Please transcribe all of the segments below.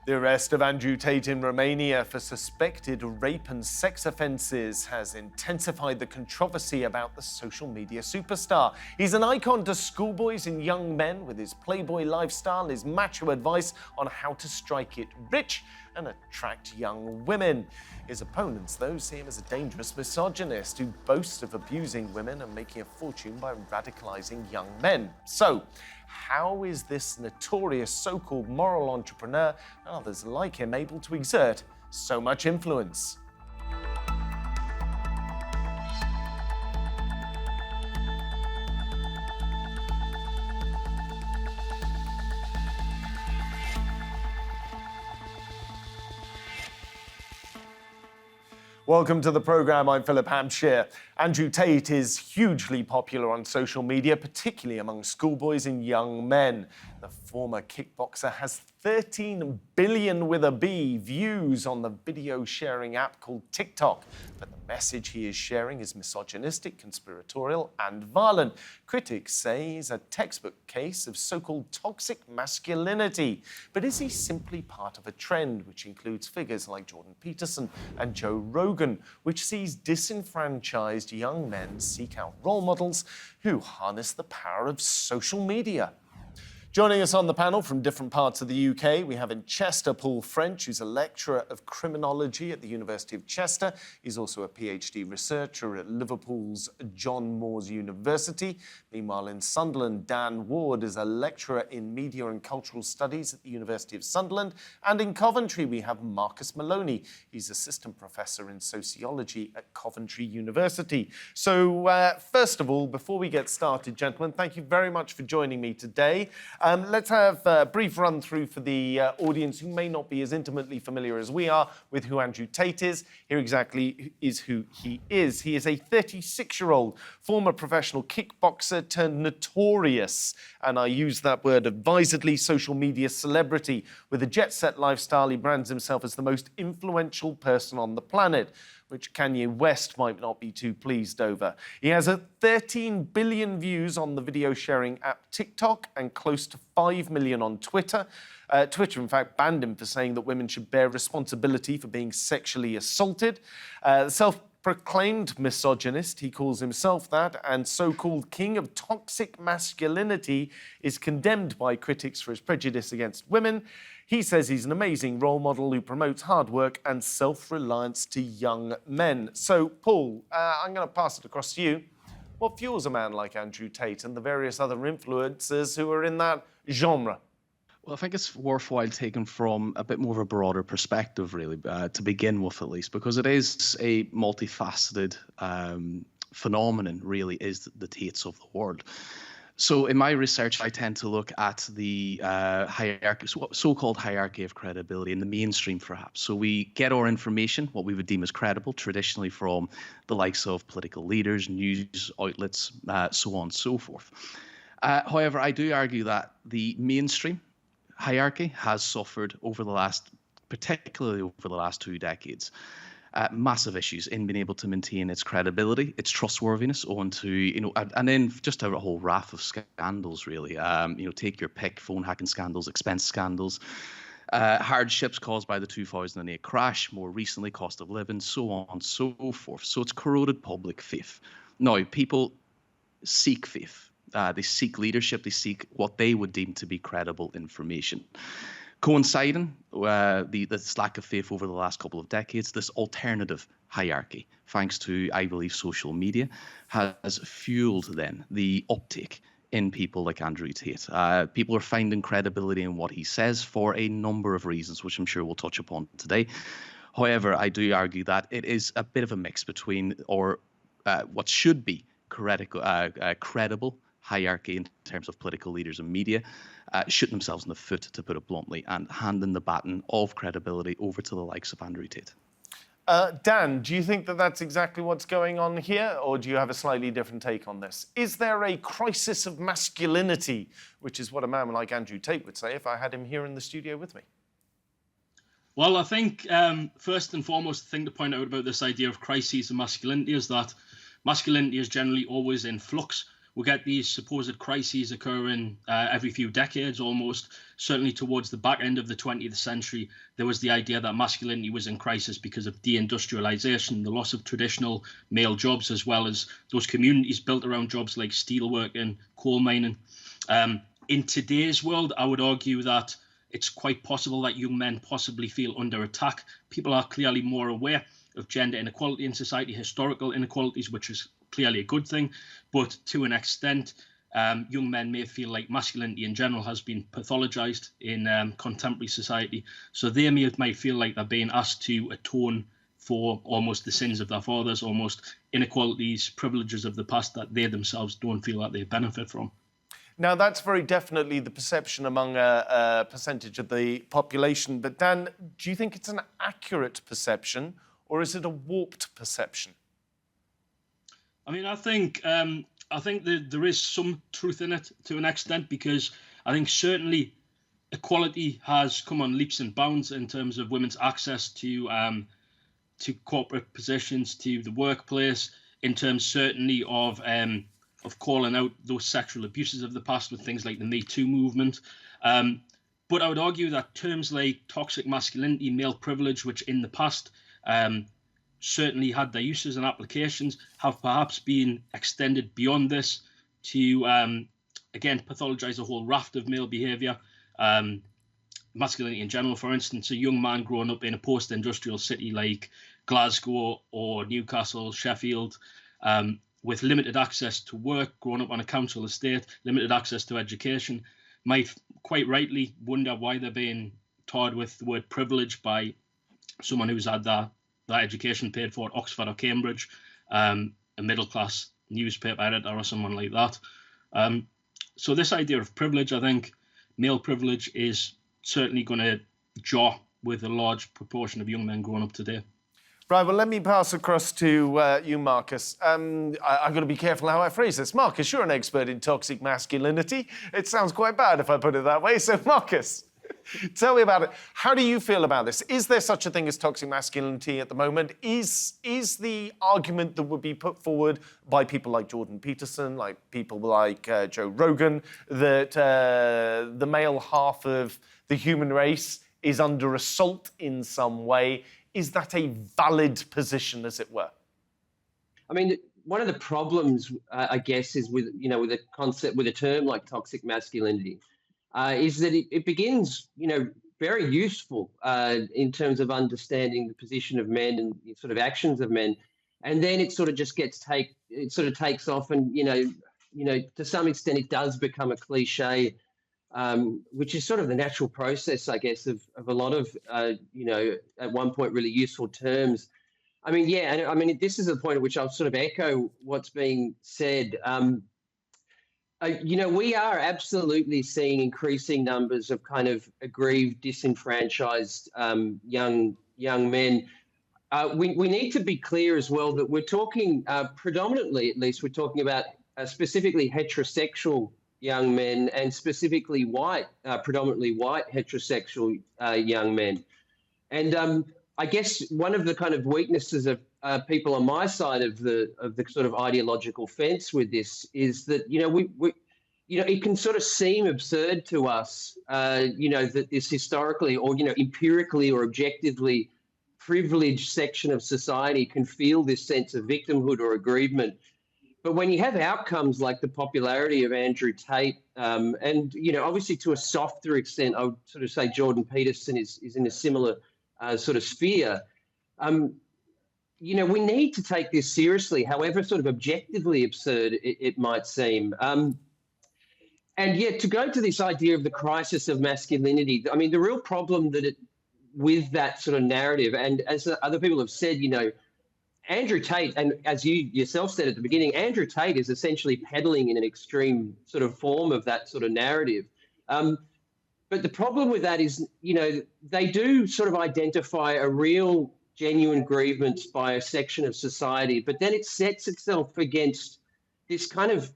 The arrest of Andrew Tate in Romania for suspected rape and sex offences has intensified the controversy about the social media superstar. He's an icon to schoolboys and young men with his playboy lifestyle, his macho advice on how to strike it rich and attract young women. His opponents, though, see him as a dangerous misogynist who boasts of abusing women and making a fortune by radicalising young men. So, how is this notorious so-called moral entrepreneur and others like him able to exert so much influence? Welcome to the programme. I'm Philip Hampshire. Andrew Tate is hugely popular on social media, particularly among schoolboys and young men. The former kickboxer has 13 billion with a B views on the video sharing app called TikTok. But the message he is sharing is misogynistic, conspiratorial and violent. Critics say he's a textbook case of so-called toxic masculinity. But is he simply part of a trend which includes figures like Jordan Peterson and Joe Rogan, which sees disenfranchised young men seek out role models who harness the power of social media? Joining us on the panel from different parts of the UK, we have in Chester Paul French, who's a lecturer of criminology at the University of Chester. He's also a PhD researcher at Liverpool's John Moores University. Meanwhile, in Sunderland, Dan Ward is a lecturer in media and cultural studies at the University of Sunderland. And in Coventry, we have Marcus Maloney. He's assistant professor in sociology at Coventry University. So first of all, before we get started, gentlemen, thank you very much for joining me today. Let's have a brief run through for the audience who may not be as intimately familiar as we are with who Andrew Tate is. Here exactly is who he is. He is a 36-year-old former professional kickboxer turned notorious, and I use that word advisedly, social media celebrity. With a jet-set lifestyle, he brands himself as the most influential person on the planet, which Kanye West might not be too pleased over. He has 13 billion views on the video-sharing app TikTok and close to 5 million on Twitter. Twitter, in fact, banned him for saying that women should bear responsibility for being sexually assaulted. Self-proclaimed misogynist, he calls himself that, and so-called king of toxic masculinity is condemned by critics for his prejudice against women. He says he's an amazing role model who promotes hard work and self-reliance to young men. So, Paul, I'm going to pass it across to you. What fuels a man like Andrew Tate and the various other influencers who are in that genre? Well, I think it's worthwhile taking from a bit more of a broader perspective, really, to begin with at least, because it is a multifaceted phenomenon, really, is the Tates of the world. So in my research, I tend to look at the hierarchy, so-called hierarchy of credibility in the mainstream, perhaps. So we get our information, what we would deem as credible, traditionally from the likes of political leaders, news outlets, so on and so forth. However, I do argue that the mainstream hierarchy has suffered particularly over the last 2 decades. Massive issues in being able to maintain its credibility, its trustworthiness, onto, and then just a whole raft of scandals, really. Take your pick: phone hacking scandals, expense scandals, hardships caused by the 2008 crash, more recently cost of living, so on and so forth. So it's corroded public faith. Now, people seek faith. They seek leadership. They seek what they would deem to be credible information. Coinciding this lack of faith over the last couple of decades, this alternative hierarchy, thanks to, I believe, social media, has fueled then the uptake in people like Andrew Tate. People are finding credibility in what he says for a number of reasons, which I'm sure we'll touch upon today. However, I do argue that it is a bit of a mix between what should be credible hierarchy in terms of political leaders and media, shooting themselves in the foot, to put it bluntly, and handing the baton of credibility over to the likes of Andrew Tate. Dan, do you think that that's exactly what's going on here, or do you have a slightly different take on this? Is there a crisis of masculinity, which is what a man like Andrew Tate would say if I had him here in the studio with me? Well, I think first and foremost, the thing to point out about this idea of crises of masculinity is that masculinity is generally always in flux. we get these supposed crises occurring every few decades almost. Certainly towards the back end of the 20th century, there was the idea that masculinity was in crisis because of deindustrialization, the loss of traditional male jobs, as well as those communities built around jobs like steelworking, coal mining. In today's world, I would argue that it's quite possible that young men possibly feel under attack. People are clearly more aware of gender inequality in society, historical inequalities, which is clearly a good thing. But to an extent, young men may feel like masculinity in general has been pathologized in contemporary society. So they might feel like they're being asked to atone for almost the sins of their fathers, almost inequalities, privileges of the past that they themselves don't feel that they benefit from. Now, that's very definitely the perception among a percentage of the population. But Dan, do you think it's an accurate perception or is it a warped perception? I mean, I think that there is some truth in it to an extent, because I think certainly equality has come on leaps and bounds in terms of women's access to corporate positions, to the workplace, in terms certainly of calling out those sexual abuses of the past with things like the Me Too movement. But I would argue that terms like toxic masculinity, male privilege, which in the past certainly had their uses and applications, have perhaps been extended beyond this to, again, pathologize a whole raft of male behavior. Masculinity in general, for instance, a young man growing up in a post-industrial city like Glasgow or Newcastle, Sheffield, with limited access to work, growing up on a council estate, limited access to education, might quite rightly wonder why they're being tarred with the word privilege by someone who's had that education paid for at Oxford or Cambridge, a middle-class newspaper editor or someone like that. So this idea of privilege, I think male privilege is certainly going to jar with a large proportion of young men growing up today. Right, well, let me pass across to you, Marcus. I've got to be careful how I phrase this. Marcus, you're an expert in toxic masculinity. It sounds quite bad if I put it that way. So, Marcus, tell me about it. How do you feel about this? Is there such a thing as toxic masculinity at the moment? Is the argument that would be put forward by people like Jordan Peterson, like people like Joe Rogan, that the male half of the human race is under assault in some way? Is that a valid position, as it were? I mean, one of the problems, I guess, is with a concept, with a term like toxic masculinity, is that it begins, very useful in terms of understanding the position of men and the sort of actions of men, and then it sort of just takes off, and to some extent it does become a cliche. Which is sort of the natural process, I guess, of a lot of, at one point really useful terms. I mean, yeah, and I mean, this is a point at which I'll sort of echo what's being said. We are absolutely seeing increasing numbers of kind of aggrieved, disenfranchised young men. We need to be clear as well that we're talking predominantly, at least, we're talking about specifically heterosexual young men, and specifically predominantly white heterosexual young men. And I guess one of the kind of weaknesses of people on my side of the sort of ideological fence with this is that, it can sort of seem absurd to us, that this historically or, empirically or objectively privileged section of society can feel this sense of victimhood or aggrievement. But when you have outcomes like the popularity of Andrew Tate, and, obviously to a softer extent, I would sort of say Jordan Peterson is in a similar sort of sphere, we need to take this seriously, however sort of objectively absurd it might seem. And yet to go to this idea of the crisis of masculinity, I mean, the real problem with that sort of narrative, and as other people have said, Andrew Tate, and as you yourself said at the beginning, Andrew Tate is essentially peddling in an extreme sort of form of that sort of narrative. But the problem with that is, they do sort of identify a real genuine grievance by a section of society, but then it sets itself against this kind of,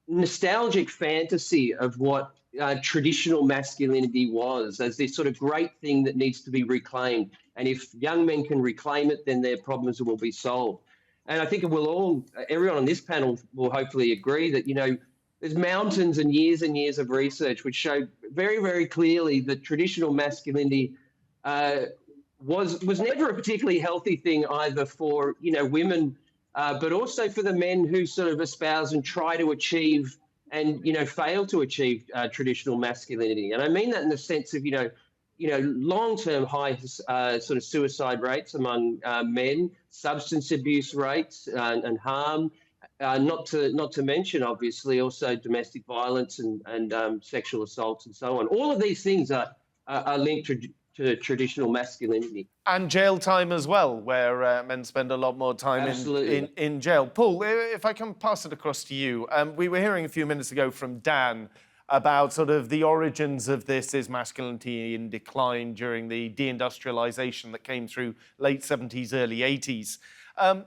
nostalgic fantasy of what traditional masculinity was as this sort of great thing that needs to be reclaimed. And if young men can reclaim it, then their problems will be solved. And I think everyone on this panel will hopefully agree that, there's mountains and years of research which show very, very clearly that traditional masculinity was never a particularly healthy thing either for, women, but also for the men who sort of espouse and try to achieve and, fail to achieve traditional masculinity. And I mean that in the sense of, long-term high sort of suicide rates among men, substance abuse rates and harm, not to mention, obviously, also domestic violence and sexual assaults and so on. All of these things are linked to traditional masculinity. And jail time as well, where men spend a lot more time in jail. Paul, if I can pass it across to you. We were hearing a few minutes ago from Dan about sort of the origins of this is masculinity in decline during the deindustrialization that came through late 70s, early 80s. I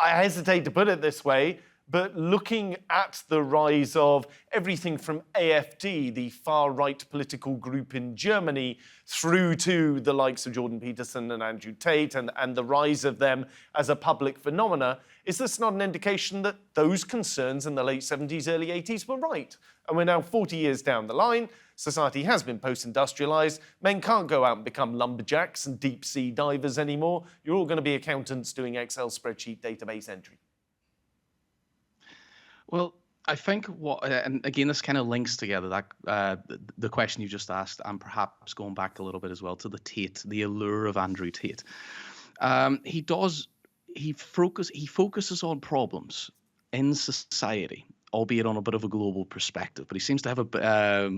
hesitate to put it this way, but looking at the rise of everything from AfD, the far-right political group in Germany, through to the likes of Jordan Peterson and Andrew Tate and the rise of them as a public phenomena, is this not an indication that those concerns in the late 70s, early 80s were right? And we're now 40 years down the line, society has been post-industrialized, men can't go out and become lumberjacks and deep-sea divers anymore. You're all going to be accountants doing Excel spreadsheet database entry. Well, I think and again, this kind of links together that the question you just asked, and perhaps going back a little bit as well to the allure of Andrew Tate. He focuses on problems in society, albeit on a bit of a global perspective. But he seems to have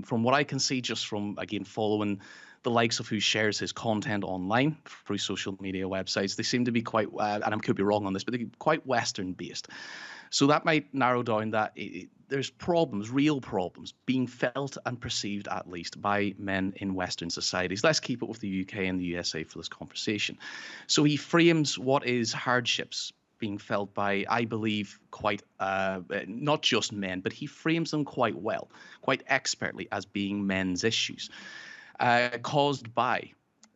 from what I can see, just from again following the likes of who shares his content online through social media websites, they seem to be quite, and I could be wrong on this, but they're quite Western based. So that might narrow down that there's problems, real problems, being felt and perceived at least by men in Western societies. Let's keep it with the UK and the USA for this conversation. So he frames what is hardships being felt by, I believe, quite not just men, but he frames them quite well, quite expertly as being men's issues, caused by,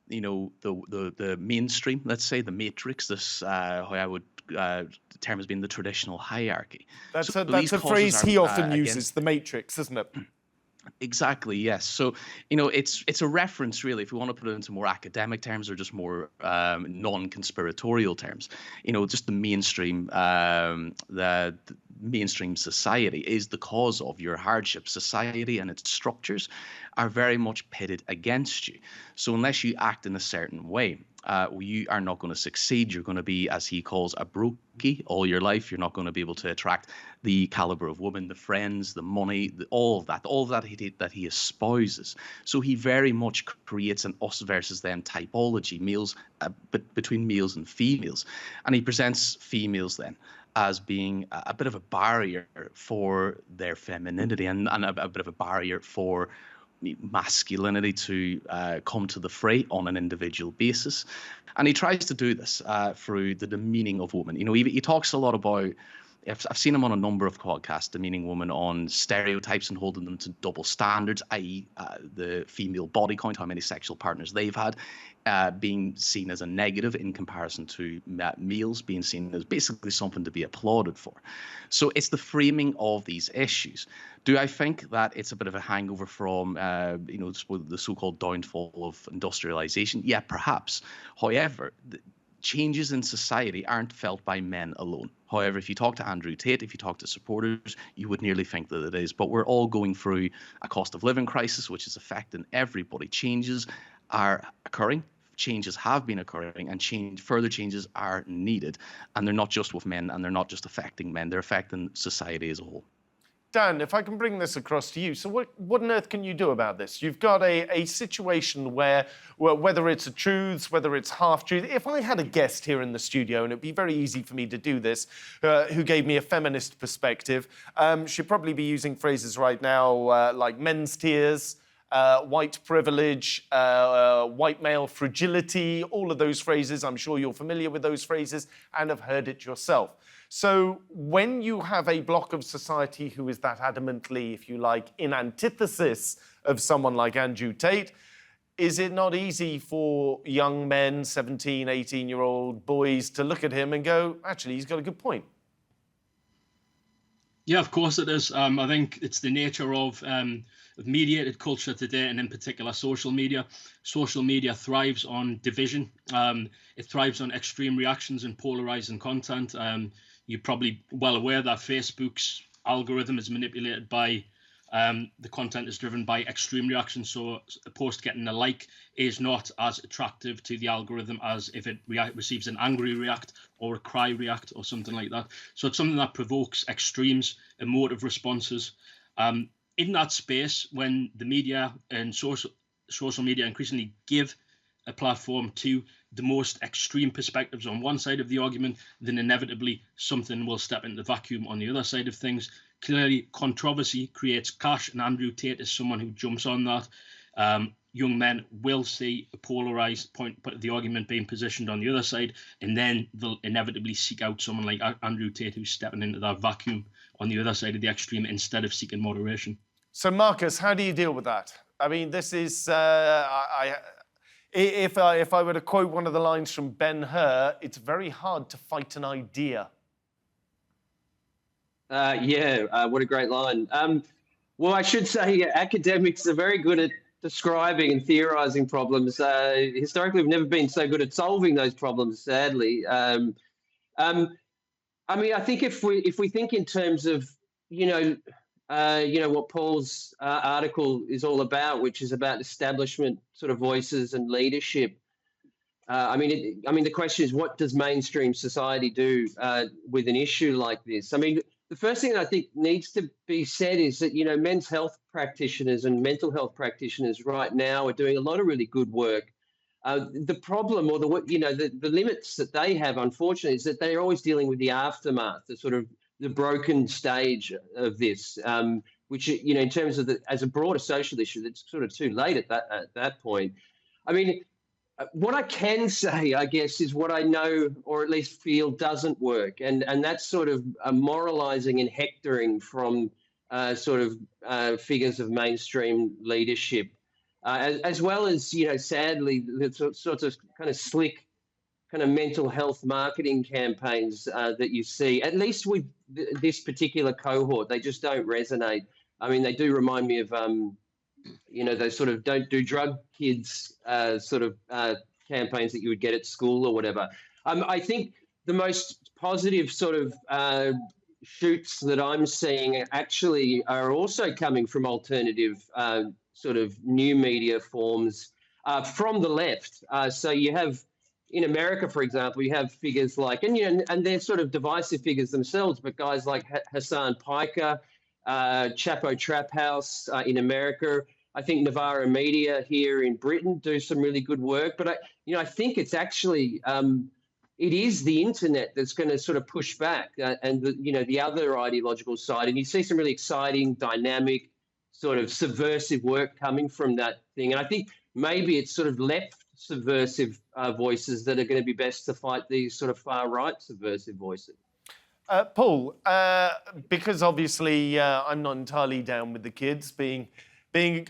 the mainstream, let's say the matrix, this how I would term as being the traditional hierarchy. That's a phrase he often uses, the matrix, isn't it? Exactly, yes. So, it's a reference, really, if we want to put it into more academic terms or just more non-conspiratorial terms. Just the mainstream society is the cause of your hardship. Society and its structures are very much pitted against you. So unless you act in a certain way, you are not going to succeed. You're going to be, as he calls, a brokey all your life. You're not going to be able to attract the caliber of women, the friends, the money, all of that he espouses. So he very much creates an us versus them typology, between males and females. And he presents females then as being a bit of a barrier for their femininity and a bit of a barrier for masculinity to come to the fray on an individual basis. And he tries to do this through the demeaning of women. He talks a lot about, I've seen him on a number of podcasts, demeaning women on stereotypes and holding them to double standards, i.e. The female body count, how many sexual partners they've had, being seen as a negative in comparison to males, being seen as basically something to be applauded for. So it's the framing of these issues. Do I think that it's a bit of a hangover from, the so-called downfall of industrialization? Yeah, perhaps. However, changes in society aren't felt by men alone. However, if you talk to Andrew Tate, if you talk to supporters, you would nearly think that it is. But we're all going through a cost of living crisis, which is affecting everybody. Changes are occurring. Changes have been occurring, and further changes are needed. And they're not just with men, and they're not just affecting men. They're affecting society as a whole. Dan, if I can bring this across to you. So what on earth can you do about this? You've got a situation where whether it's a truth, whether it's half-truth, if I had a guest here in the studio, and it'd be very easy for me to do this, who gave me a feminist perspective, she'd probably be using phrases right now like men's tears, white privilege, white male fragility, all of those phrases. I'm sure you're familiar with those phrases and have heard it yourself. So when you have a block of society who is that adamantly, if you like, in antithesis of someone like Andrew Tate, is it not easy for young men, 17, 18-year-old boys, to look at him and go, actually, he's got a good point? Yeah, of course it is. I think it's the nature of mediated culture today, and in particular social media. Social media thrives on division. It thrives on extreme reactions and polarizing content. You're probably well aware that Facebook's algorithm is manipulated by the content is driven by extreme reactions. So a post getting a like is not as attractive to the algorithm as if it receives an angry react or a cry react or something like that. So it's something that provokes extremes, emotive responses. In that space, when the media and social media increasingly give a platform to the most extreme perspectives on one side of the argument, then inevitably something will step into the vacuum on the other side of things. Clearly, controversy creates cash, and Andrew Tate is someone who jumps on that. Young men will see a polarized point, but the argument being positioned on the other side, and then they'll inevitably seek out someone like Andrew Tate who's stepping into that vacuum on the other side of the extreme instead of seeking moderation. So, Marcus, how do you deal with that? I mean, this is, if I were to quote one of the lines from Ben-Hur, it's very hard to fight an idea. What a great line. Well, I should say academics are very good at describing and theorizing problems. Historically, we've never been so good at solving those problems, sadly. I mean, I think if we think in terms of, what Paul's article is all about, which is about establishment sort of voices and leadership. The question is, what does mainstream society do with an issue like this? I mean, the first thing that I think needs to be said is that, men's health practitioners and mental health practitioners right now are doing a lot of really good work. The problem, or the limits that they have, unfortunately, is that they're always dealing with the aftermath, the sort of the broken stage of this, which, in terms of as a broader social issue, it's sort of too late at that point. I mean, what I can say, I guess, is what I know, or at least feel, doesn't work, and that's sort of moralizing and hectoring from figures of mainstream leadership, as well as, sadly, the sorts of kind of slick kind of mental health marketing campaigns that you see, at least with this particular cohort. They just don't resonate. I mean, they do remind me of those sort of don't do drug kids campaigns that you would get at school or whatever. I think the most positive sort of shoots that I'm seeing actually are also coming from alternative sort of new media forms from the left. So you have, in America, for example, you have figures like, and they're sort of divisive figures themselves, but guys like Hassan Piker, Chapo Trap House in America. I think Novara Media here in Britain do some really good work, but I think it's actually it is the internet that's going to sort of push back and the other ideological side, and you see some really exciting, dynamic, sort of subversive work coming from that thing. And I think maybe it's sort of left subversive voices that are going to be best to fight these sort of far right subversive voices. Paul, because obviously I'm not entirely down with the kids being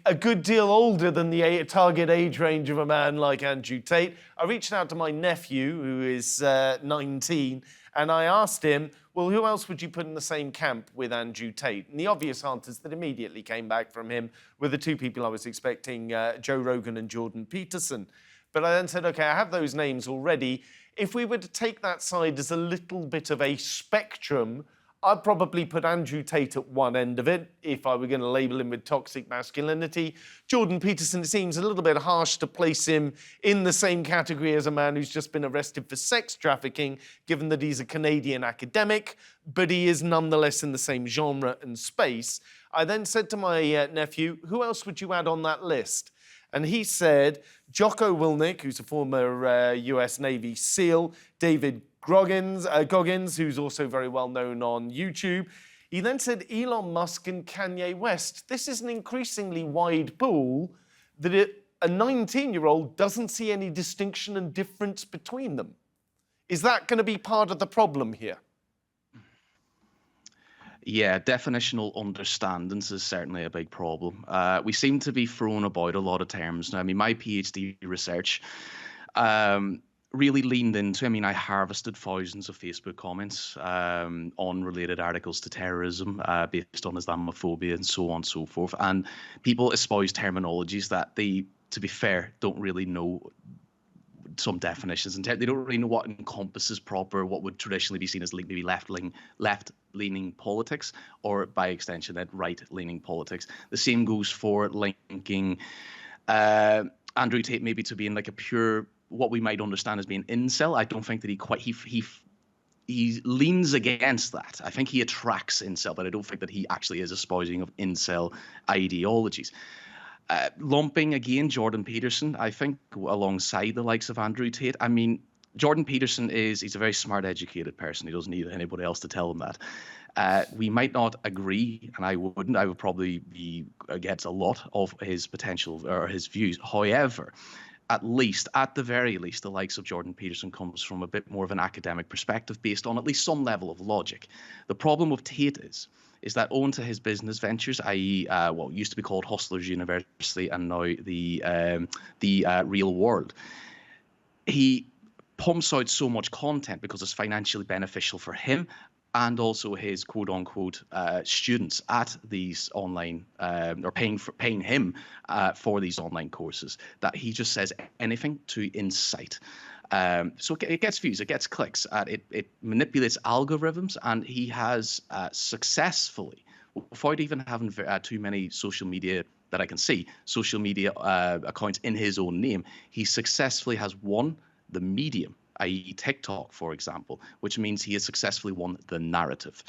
a good deal older than the target age range of a man like Andrew Tate, I reached out to my nephew, who is 19, and I asked him, well, who else would you put in the same camp with Andrew Tate? And the obvious answers that immediately came back from him were the two people I was expecting, Joe Rogan and Jordan Peterson. But I then said, OK, I have those names already. If we were to take that side as a little bit of a spectrum, I'd probably put Andrew Tate at one end of it, if I were going to label him with toxic masculinity. Jordan Peterson, it seems a little bit harsh to place him in the same category as a man who's just been arrested for sex trafficking, given that he's a Canadian academic, but he is nonetheless in the same genre and space. I then said to my nephew, who else would you add on that list? And he said Jocko Willink, who's a former US Navy SEAL, David Goggins, who's also very well known on YouTube. He then said Elon Musk and Kanye West. This is an increasingly wide pool that a 19-year-old doesn't see any distinction and difference between them. Is that going to be part of the problem here? Yeah, definitional understandings is certainly a big problem. We seem to be throwing about a lot of terms now. I mean, my PhD research really leaned into, I mean, I harvested thousands of Facebook comments on related articles to terrorism based on Islamophobia and so on and so forth. And people espouse terminologies that they, to be fair, don't really know some definitions. And they don't really know what encompasses proper, what would traditionally be seen as maybe left-leaning politics, or by extension, that right-leaning politics. The same goes for linking Andrew Tate maybe to being like a pure, what we might understand as being incel. I don't think that he leans against that. I think he attracts incel, but I don't think that he actually is espousing of incel ideologies. Lumping again Jordan Peterson, I think, alongside the likes of Andrew Tate. I mean, Jordan Peterson he's a very smart, educated person. He doesn't need anybody else to tell him that. We might not agree, and I wouldn't. I would probably be against a lot of his potential or his views. However, at the very least, the likes of Jordan Peterson comes from a bit more of an academic perspective based on at least some level of logic. The problem with Tate is that owing to his business ventures, i.e. What used to be called Hustlers University and now the Real World, he pumps out so much content because it's financially beneficial for him and also his quote-unquote students at these online or paying him for these online courses, that he just says anything to incite. So it gets views, it gets clicks, it manipulates algorithms, and he has successfully, without even having too many social media that I can see, social media accounts in his own name, he successfully has won the medium, i.e. TikTok, for example, which means he has successfully won the narrative.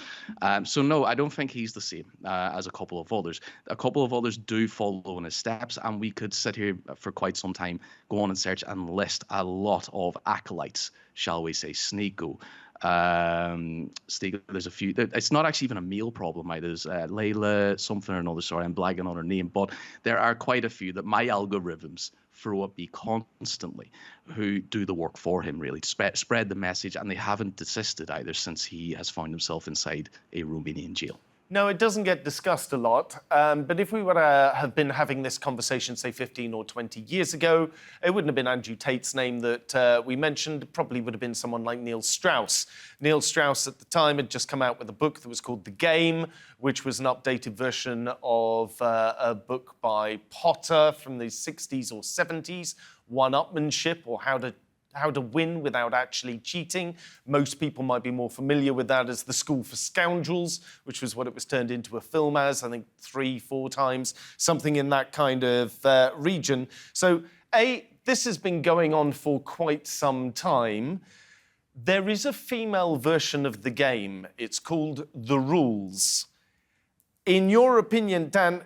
So no, I don't think he's the same as a couple of others. A couple of others do follow in his steps, and we could sit here for quite some time, go on and search and list a lot of acolytes, shall we say, Sneeko. There's a few. It's not actually even a male problem. There's Layla something or another. Sorry, I'm blagging on her name, but there are quite a few that my algorithms throw up me constantly, who do the work for him, really, to spread the message, and they haven't desisted either since he has found himself inside a Romanian jail. No, it doesn't get discussed a lot, but if we were to have been having this conversation, say, 15 or 20 years ago, it wouldn't have been Andrew Tate's name that we mentioned. It probably would have been someone like Neil Strauss. Neil Strauss, at the time, had just come out with a book that was called The Game, which was an updated version of a book by Potter from the 60s or 70s, One-Upmanship, or how to win without actually cheating. Most people might be more familiar with that as The School for Scoundrels, which was what it was turned into a film as, I think 3-4 times, something in that kind of region. So, this has been going on for quite some time. There is a female version of The Game. It's called The Rules. In your opinion, Dan,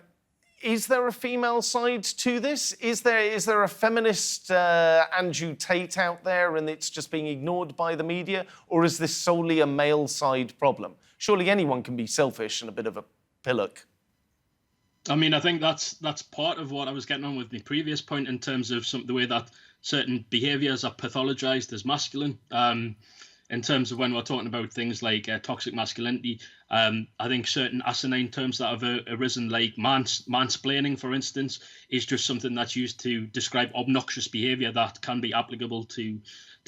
is there a female side to this? Is there a feminist Andrew Tate out there and it's just being ignored by the media? Or is this solely a male side problem? Surely anyone can be selfish and a bit of a pillock. I mean, I think that's part of what I was getting on with my previous point in terms of the way that certain behaviours are pathologized as masculine. In terms of when we're talking about things like toxic masculinity, I think certain asinine terms that have arisen, like mansplaining, for instance, is just something that's used to describe obnoxious behaviour that can be applicable to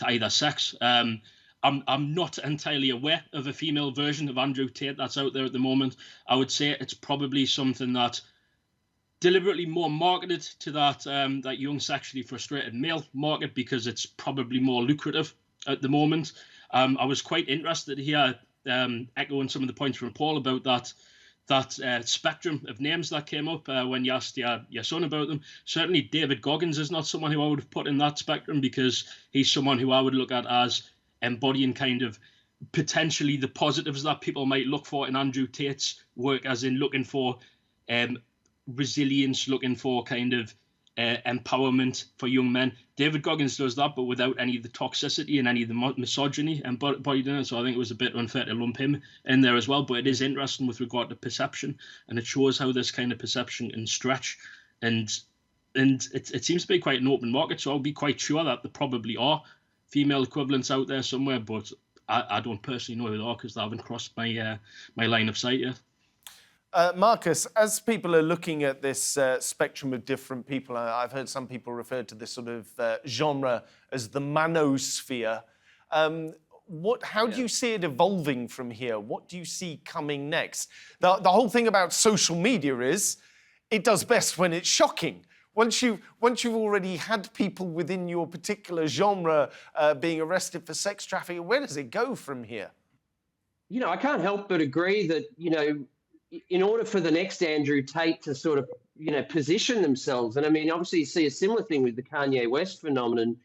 either sex. I'm not entirely aware of a female version of Andrew Tate that's out there at the moment. I would say it's probably something that deliberately more marketed to that young sexually frustrated male market because it's probably more lucrative at the moment. I was quite interested here, echoing some of the points from Paul about that spectrum of names that came up when you asked your son about them. Certainly David Goggins is not someone who I would have put in that spectrum because he's someone who I would look at as embodying kind of potentially the positives that people might look for in Andrew Tate's work, as in looking for resilience, looking for kind of empowerment for young men. David Goggins does that, but without any of the toxicity and any of the misogyny embodied in it. So I think it was a bit unfair to lump him in there as well. But it is interesting with regard to perception, and it shows how this kind of perception can stretch. And it seems to be quite an open market. So I'll be quite sure that there probably are female equivalents out there somewhere. But I don't personally know who they are because they haven't crossed my my line of sight yet. Marcus, as people are looking at this spectrum of different people, I've heard some people refer to this sort of genre as the manosphere. How do you see it evolving from here? What do you see coming next? The whole thing about social media is it does best when it's shocking. Once you've already had people within your particular genre being arrested for sex trafficking, where does it go from here? I can't help but agree that, in order for the next Andrew Tate to sort of, position themselves, and I mean, obviously you see a similar thing with the Kanye West phenomenon,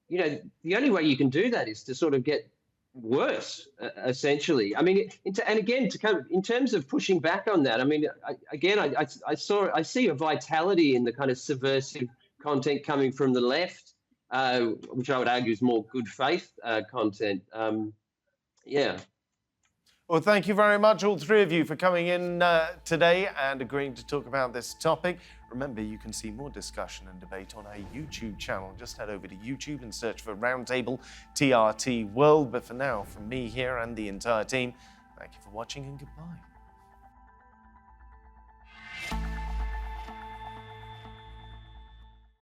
the only way you can do that is to sort of get worse, essentially. I mean, and again, in terms of pushing back on that, I mean, I see a vitality in the kind of subversive content coming from the left, which I would argue is more good faith content. Yeah. Well, thank you very much, all three of you, for coming in today and agreeing to talk about this topic. Remember, you can see more discussion and debate on our YouTube channel. Just head over to YouTube and search for Roundtable TRT World. But for now, from me here and the entire team, thank you for watching and goodbye.